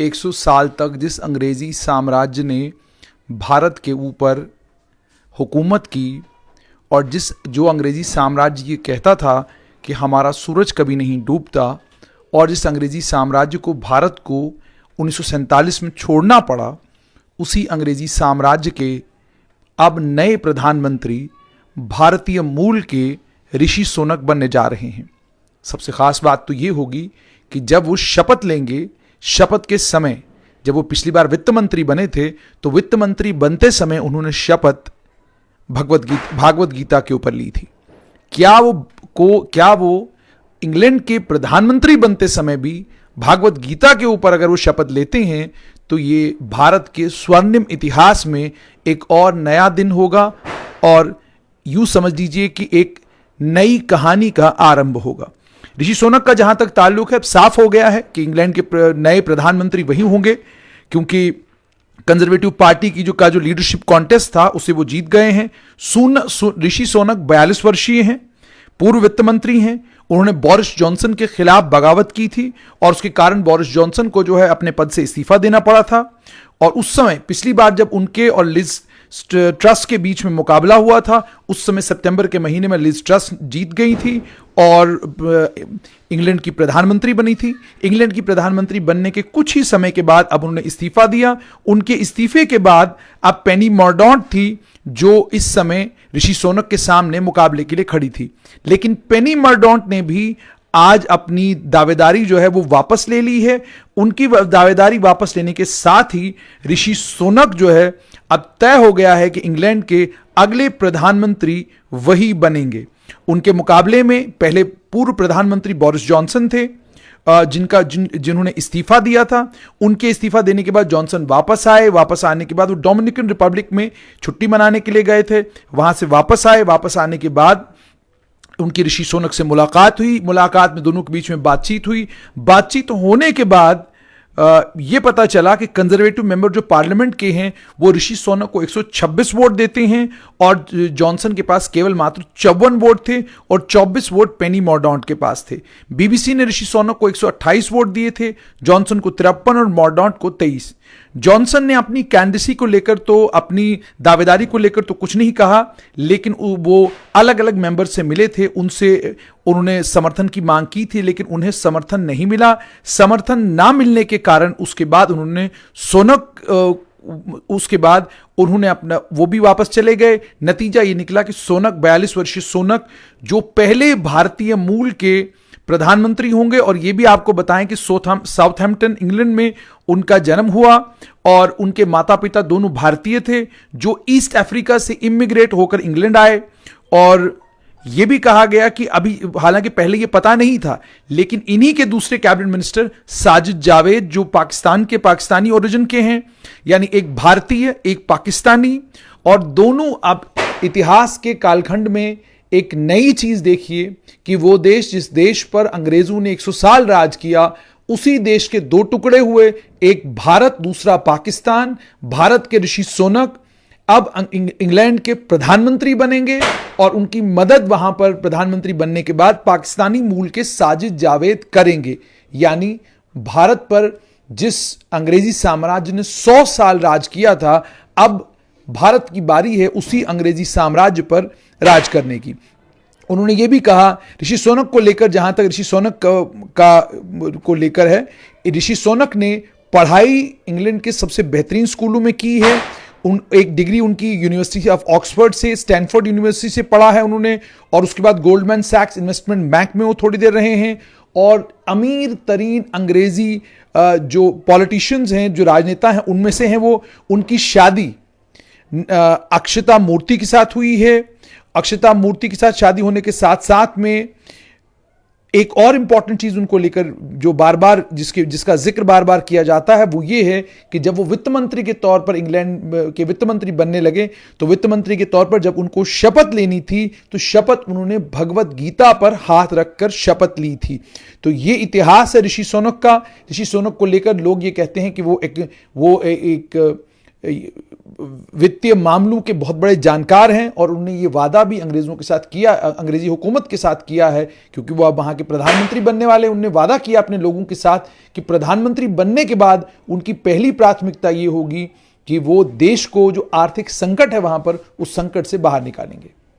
100 साल तक जिस अंग्रेज़ी साम्राज्य ने भारत के ऊपर हुकूमत की और जो अंग्रेज़ी साम्राज्य ये कहता था कि हमारा सूरज कभी नहीं डूबता, और जिस अंग्रेज़ी साम्राज्य को भारत को 1947 में छोड़ना पड़ा, उसी अंग्रेज़ी साम्राज्य के अब नए प्रधानमंत्री भारतीय मूल के ऋषि सोनक बनने जा रहे हैं। सबसे ख़ास बात तो ये होगी कि जब वो शपथ लेंगे, शपथ के समय जब वो पिछली बार वित्त मंत्री बने थे तो वित्त मंत्री बनते समय उन्होंने शपथ भागवत गीता के ऊपर ली थी। क्या वो इंग्लैंड के प्रधानमंत्री बनते समय भी भागवत गीता के ऊपर अगर वो शपथ लेते हैं तो ये भारत के स्वर्णिम इतिहास में एक और नया दिन होगा और यूं समझ लीजिए कि एक नई कहानी का आरंभ होगा। ऋषि सोनक का जहां तक ताल्लुक है, अब साफ हो गया है कि इंग्लैंड के नए प्रधानमंत्री वही होंगे, क्योंकि कंजर्वेटिव पार्टी की जो लीडरशिप कॉन्टेस्ट था उसे वो जीत गए हैं। ऋषि सोनक 42 वर्षीय हैं, पूर्व वित्त मंत्री हैं। उन्होंने बोरिस जॉनसन के खिलाफ बगावत की थी और उसके कारण बोरिस जॉनसन को जो है अपने पद से इस्तीफा देना पड़ा था। और उस समय पिछली बार जब उनके और लिज ट्रस के बीच में मुकाबला हुआ था, उस समय सितंबर के महीने में लिज ट्रस जीत गई थी और इंग्लैंड की प्रधानमंत्री बनी थी। इंग्लैंड की प्रधानमंत्री बनने के कुछ ही समय के बाद अब उन्होंने इस्तीफा दिया। उनके इस्तीफे के बाद अब पेनी मॉर्डॉन्ट थी जो इस समय ऋषि सोनक के सामने मुकाबले के लिए खड़ी थी, लेकिन पेनी मॉर्डॉन्ट ने भी आज अपनी दावेदारी जो है वो वापस ले ली है। उनकी दावेदारी वापस लेने के साथ ही ऋषि सोनक जो है अब तय हो गया है कि इंग्लैंड के अगले प्रधानमंत्री वही बनेंगे। उनके मुकाबले में पहले पूर्व प्रधानमंत्री बोरिस जॉनसन थे, जिन्होंने इस्तीफा दिया था। उनके इस्तीफा देने के बाद जॉनसन वापस आए। वापस आने के बाद वो डोमिनिकन रिपब्लिक में छुट्टी मनाने के लिए गए थे, वहां से वापस आए। वापस आने के बाद उनकी ऋषि सोनक से मुलाकात हुई। मुलाकात में दोनों के बीच में बातचीत हुई। बातचीत होने के बाद यह पता चला कि कंजर्वेटिव मेंबर जो पार्लियामेंट के हैं वो ऋषि सोनक को 126 वोट देते हैं और जॉनसन के पास केवल मात्र 54 वोट थे और 24 वोट पेनी मॉर्डॉन्ट के पास थे। बीबीसी ने ऋषि सोनक को 128 वोट दिए थे, जॉनसन को 53 और मॉर्डॉन्ट को 23। जॉनसन ने अपनी कैंडिडेसी को लेकर तो, अपनी दावेदारी को लेकर तो कुछ नहीं कहा, लेकिन वो अलग अलग मेंबर से मिले थे, उनसे उन्होंने समर्थन की मांग की थी, लेकिन उन्हें समर्थन नहीं मिला। समर्थन ना मिलने के कारण उसके बाद उन्होंने अपना वो भी वापस चले गए। नतीजा ये निकला कि 42 वर्षीय सोनक जो पहले भारतीय मूल के प्रधानमंत्री होंगे। और ये भी आपको बताएं कि साउथहैम्पटन इंग्लैंड में उनका जन्म हुआ और उनके माता पिता दोनों भारतीय थे जो ईस्ट अफ्रीका से इमिग्रेट होकर इंग्लैंड आए। और यह भी कहा गया कि अभी, हालांकि पहले यह पता नहीं था, लेकिन इन्हीं के दूसरे कैबिनेट मिनिस्टर साजिद जावेद जो पाकिस्तानी ओरिजिन के हैं, यानी एक भारतीय एक पाकिस्तानी, और दोनों अब इतिहास के कालखंड में एक नई चीज देखिए कि वो देश जिस देश पर अंग्रेजों ने 100 साल राज किया, उसी देश के दो टुकड़े हुए, एक भारत दूसरा पाकिस्तान। भारत के ऋषि सोनक अब इंग्लैंड के प्रधानमंत्री बनेंगे और उनकी मदद वहां पर प्रधानमंत्री बनने के बाद पाकिस्तानी मूल के साजिद जावेद करेंगे। यानी भारत पर जिस अंग्रेजी साम्राज्य ने 100 साल राज किया था, अब भारत की बारी है उसी अंग्रेजी साम्राज्य पर राज करने की। उन्होंने ये भी कहा ऋषि सोनक को लेकर, जहां तक ऋषि सोनक को लेकर है, ऋषि सोनक ने पढ़ाई इंग्लैंड के सबसे बेहतरीन स्कूलों में की है। एक डिग्री उनकी यूनिवर्सिटी ऑफ ऑक्सफोर्ड से, स्टैनफोर्ड यूनिवर्सिटी से पढ़ा है उन्होंने, और उसके बाद गोल्डमैन सैक्स इन्वेस्टमेंट बैंक में वो थोड़ी देर रहे हैं। और अमीर तरीन अंग्रेजी जो पॉलिटिशियंस हैं, जो राजनेता हैं, उनमें से हैं वो। उनकी शादी अक्षता मूर्ति के साथ हुई है। अक्षता मूर्ति के साथ शादी होने के साथ साथ में एक और इंपॉर्टेंट चीज उनको लेकर जो बार बार जिसका जिक्र बार बार किया जाता है, वो ये है कि जब वो वित्त मंत्री के तौर पर, इंग्लैंड के वित्त मंत्री बनने लगे, तो वित्त मंत्री के तौर पर जब उनको शपथ लेनी थी तो शपथ उन्होंने भगवत गीता पर हाथ रखकर शपथ ली थी। तो ये इतिहास है ऋषि सोनक का। ऋषि सोनक को लेकर लोग ये कहते हैं कि वो एक वित्तीय मामलों के बहुत बड़े जानकार हैं और उन्होंने ये वादा भी अंग्रेजों के साथ किया, अंग्रेजी हुकूमत के साथ किया है, क्योंकि वो अब वहाँ के प्रधानमंत्री बनने वाले। उन्होंने वादा किया अपने लोगों के साथ कि प्रधानमंत्री बनने के बाद उनकी पहली प्राथमिकता ये होगी कि वो देश को जो आर्थिक संकट है वहाँ पर, उस संकट से बाहर निकालेंगे।